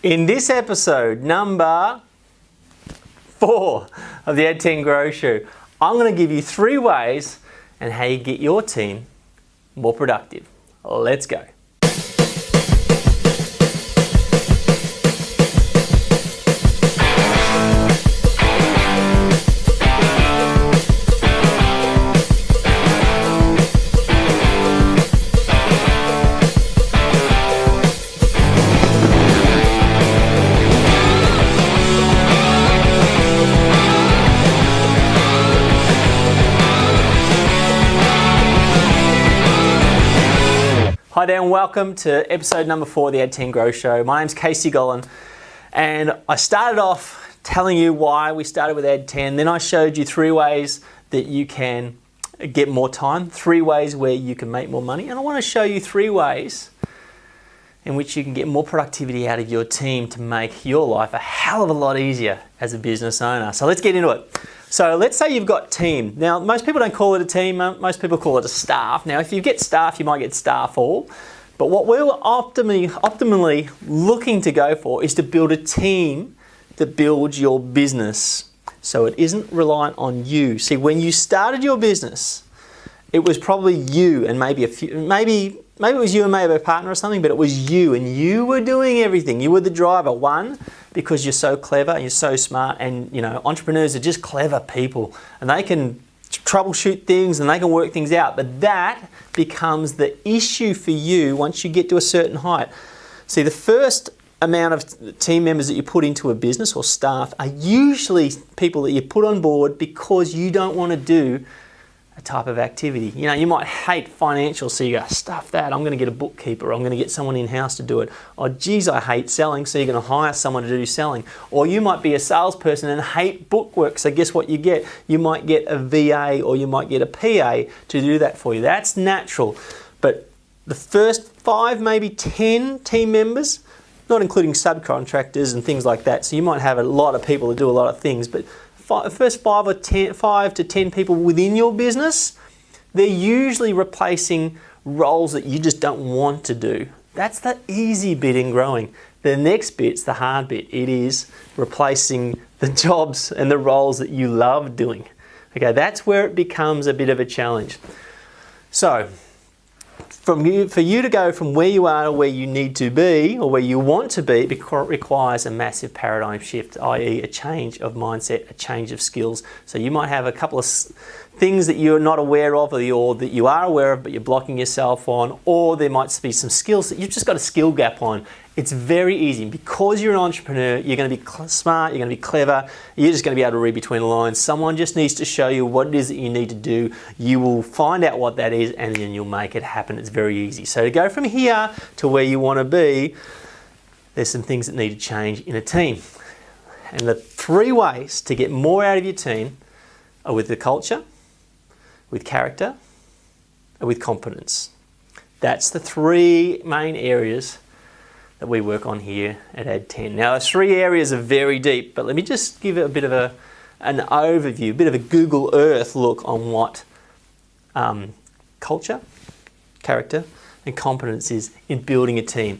In this episode, number 4 of the Ed 10 Grow Show, I'm going to give you 3 ways and how you get your team more productive. Let's go. Hi there and welcome to episode number 4 of the Ed 10 Grow Show. My name's Casey Gollan and I started off telling you why we started with Ed 10. Then I showed you 3 ways that you can get more time, 3 ways where you can make more money. And I want to show you 3 ways in which you can get more productivity out of your team to make your life a hell of a lot easier as a business owner. So let's get into it. So let's say you've got team. Now, most people don't call it a team. Most people call it a staff. Now, if you get staff, you might get staff all. But what we're optimally looking to go for is to build a team that builds your business. So it isn't reliant on you. See, when you started your business, it was probably you and maybe maybe it was you and maybe a partner or something, but it was you and you were doing everything. You were the driver. One, because you're so clever and you're so smart, and you know, entrepreneurs are just clever people and they can troubleshoot things and they can work things out, but that becomes the issue for you once you get to a certain height. See, the first amount of team members that you put into a business or staff are usually people that you put on board because you don't want to do a type of activity. You know, you might hate financial, so you go, stuff that, I'm going to get a bookkeeper, I'm going to get someone in-house to do it. Oh geez, I hate selling, so you're going to hire someone to do selling. Or you might be a salesperson and hate bookwork, so guess what you get? You might get a VA or you might get a PA to do that for you. That's natural. But the first 5, maybe 10 team members, not including subcontractors and things like that, so you might have a lot of people that do a lot of things, but the first 5 to 10 people within your business, they're usually replacing roles that you just don't want to do. That's the easy bit in growing. The next bit's the hard bit. It is replacing the jobs and the roles that you love doing. Okay, that's where it becomes a bit of a challenge. So, for you to go from where you are to where you need to be or where you want to be, it requires a massive paradigm shift, i.e. a change of mindset, a change of skills. So you might have a couple of things that you're not aware of or that you are aware of but you're blocking yourself on, or there might be some skills that you've just got a skill gap on. It's very easy. Because you're an entrepreneur, you're going to be smart, you're going to be clever, you're just going to be able to read between the lines. Someone just needs to show you what it is that you need to do. You will find out what that is and then you'll make it happen. It's very easy. So to go from here to where you want to be, there's some things that need to change in a team. And the 3 ways to get more out of your team are with the culture, with character, and with competence. That's the 3 main areas that we work on here at Ed 10. Now, those 3 areas are very deep, but let me just give it a bit of an overview, a bit of a Google Earth look on what culture, character, and competence is in building a team.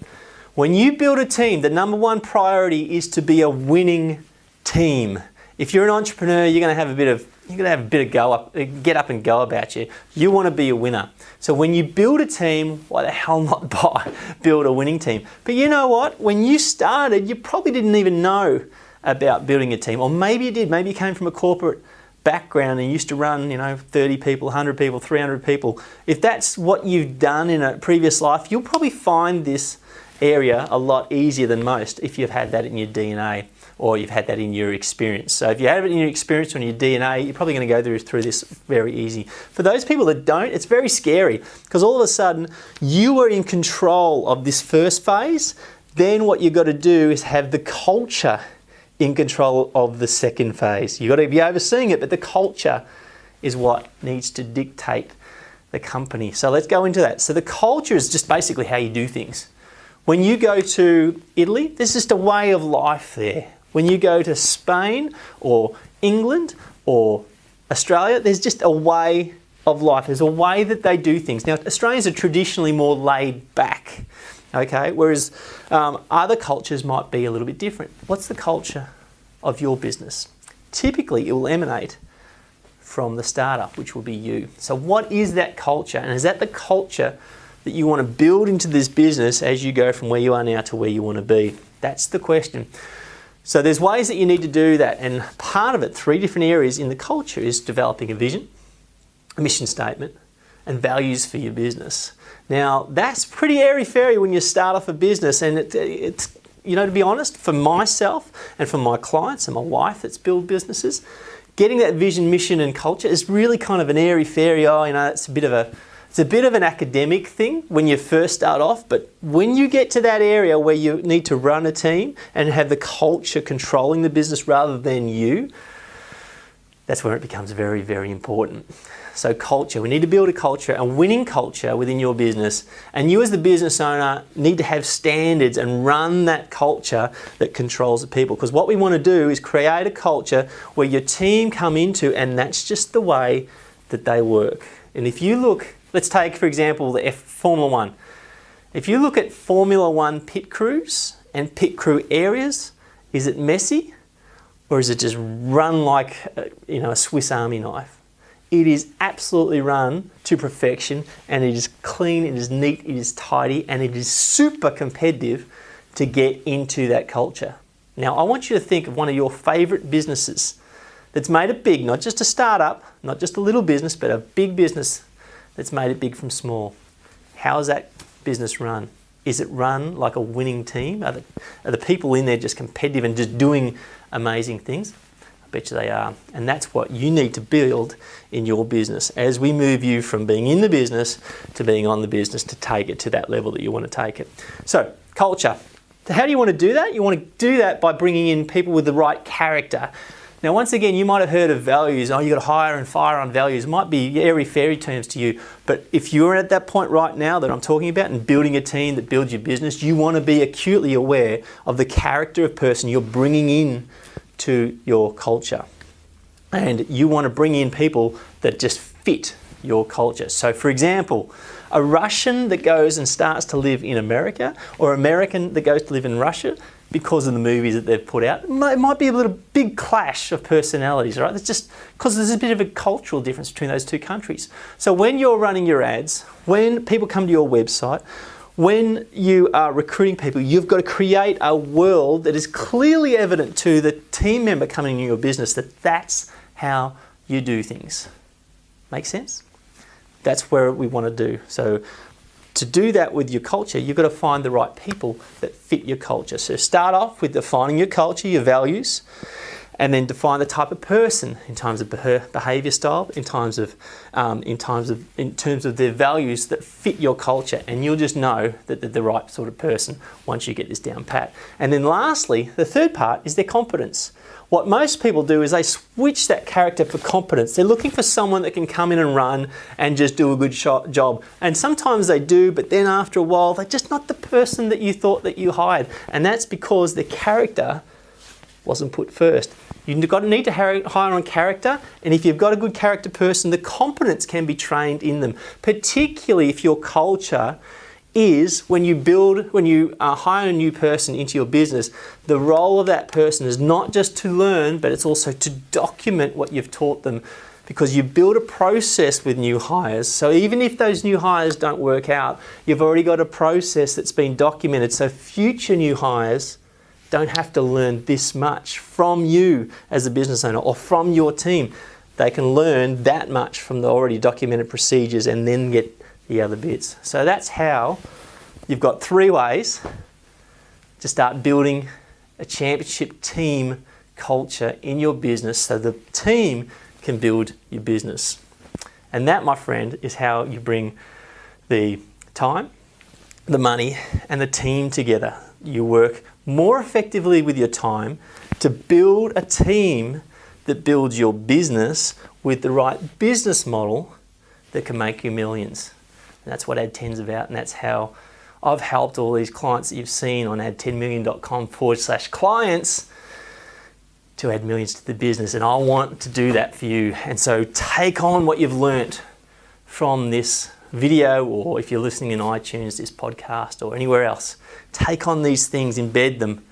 When you build a team, the number 1 priority is to be a winning team. If you're an entrepreneur, you're going to have a bit of get up and go about you. You want to be a winner. So when you build a team, why the hell not build a winning team? But you know what? When you started, you probably didn't even know about building a team. Or maybe you did. Maybe you came from a corporate background and used to run, 30 people, 100 people, 300 people. If that's what you've done in a previous life, you'll probably find this area a lot easier than most if you've had that in your DNA. Or you've had that in your experience. So if you have it in your experience or in your DNA, you're probably going to go through this very easy. For those people that don't, it's very scary because all of a sudden you are in control of this first phase. Then what you've got to do is have the culture in control of the second phase. You've got to be overseeing it, but the culture is what needs to dictate the company. So let's go into that. So the culture is just basically how you do things. When you go to Italy, there's just a way of life there. When you go to Spain or England or Australia, there's just a way of life. There's a way that they do things. Now, Australians are traditionally more laid back. Okay, whereas other cultures might be a little bit different. What's the culture of your business? Typically, it will emanate from the startup, which will be you. So what is that culture? And is that the culture that you want to build into this business as you go from where you are now to where you want to be? That's the question. So there's ways that you need to do that. And part of it, 3 different areas in the culture, is developing a vision, a mission statement, and values for your business. Now, that's pretty airy-fairy when you start off a business, and it's, you know, to be honest, for myself and for my clients and my wife that's built businesses, getting that vision, mission, and culture is really kind of an airy-fairy, it's a bit of an academic thing when you first start off, but when you get to that area where you need to run a team and have the culture controlling the business rather than you, that's where it becomes very, very important. So culture, we need to build a culture, a winning culture within your business. And you as the business owner need to have standards and run that culture that controls the people. Because what we want to do is create a culture where your team come into, and that's just the way that they work. And if you look, let's take, for example, the Formula One. If you look at Formula One pit crews and pit crew areas, is it messy or is it just run like a Swiss Army knife? It is absolutely run to perfection, and it is clean, it is neat, it is tidy, and it is super competitive to get into that culture. Now, I want you to think of one of your favourite businesses that's made it big, not just a startup, not just a little business, but a big business that's made it big from small. How is that business run? Is it run like a winning team? Are the people in there just competitive and just doing amazing things? I bet you they are. And that's what you need to build in your business as we move you from being in the business to being on the business to take it to that level that you want to take it. So, culture. So how do you want to do that? You want to do that by bringing in people with the right character. Now, once again, you might have heard of values. Oh, you've got to hire and fire on values. It might be airy-fairy terms to you. But if you're at that point right now that I'm talking about and building a team that builds your business, you want to be acutely aware of the character of person you're bringing in to your culture. And you want to bring in people that just fit your culture. So, for example, a Russian that goes and starts to live in America, or American that goes to live in Russia, because of the movies that they've put out, it might be a little big clash of personalities, right? It's just because there's a bit of a cultural difference between those two countries. So when you're running your ads, when people come to your website, when you are recruiting people, you've got to create a world that is clearly evident to the team member coming into your business that that's how you do things. Make sense? That's where we want to do. So to do that with your culture, you've got to find the right people that fit your culture. So start off with defining your culture, your values, and then define the type of person in terms of behaviour style, in terms of their values that fit your culture, and you'll just know that they're the right sort of person once you get this down pat. And then lastly, the third part is their competence. What most people do is they switch that character for competence. They're looking for someone that can come in and run and just do a good job. And sometimes they do, but then after a while, they're just not the person that you thought that you hired. And that's because the character wasn't put first. You've need to hire on character, and if you've got a good character person, the competence can be trained in them, particularly if your culture is when you hire a new person into your business, the role of that person is not just to learn, but it's also to document what you've taught them, because you build a process with new hires. So even if those new hires don't work out, you've already got a process that's been documented. So future new hires don't have to learn this much from you as a business owner or from your team. They can learn that much from the already documented procedures and then get the other bits. So that's how you've got 3 ways to start building a championship team culture in your business so the team can build your business. And that, my friend, is how you bring the time, the money, and the team together. You work more effectively with your time to build a team that builds your business with the right business model that can make you millions. And that's what Ad10's about, and that's how I've helped all these clients that you've seen on ad10million.com/clients to add millions to the business. And I want to do that for you. And so take on what you've learnt from this video, or if you're listening in iTunes, this podcast, or anywhere else, take on these things, embed them,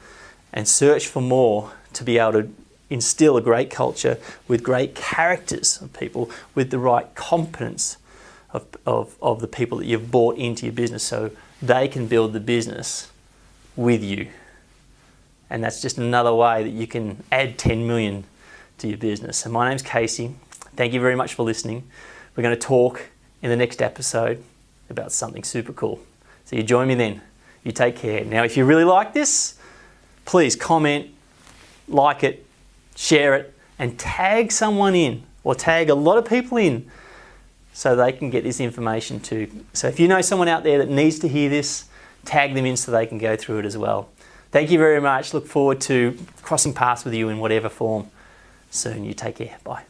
and search for more to be able to instill a great culture with great characters of people, with the right competence of the people that you've brought into your business, so they can build the business with you. And that's just another way that you can add 10 million to your business. So my name's Casey. Thank you very much for listening. We're going to talk in the next episode about something super cool. So you join me then. You take care. Now, if you really like this, please comment, like it, share it, and tag someone in, or tag a lot of people in, so they can get this information too. So if you know someone out there that needs to hear this, tag them in so they can go through it as well. Thank you very much. Look forward to crossing paths with you in whatever form soon. You take care. Bye.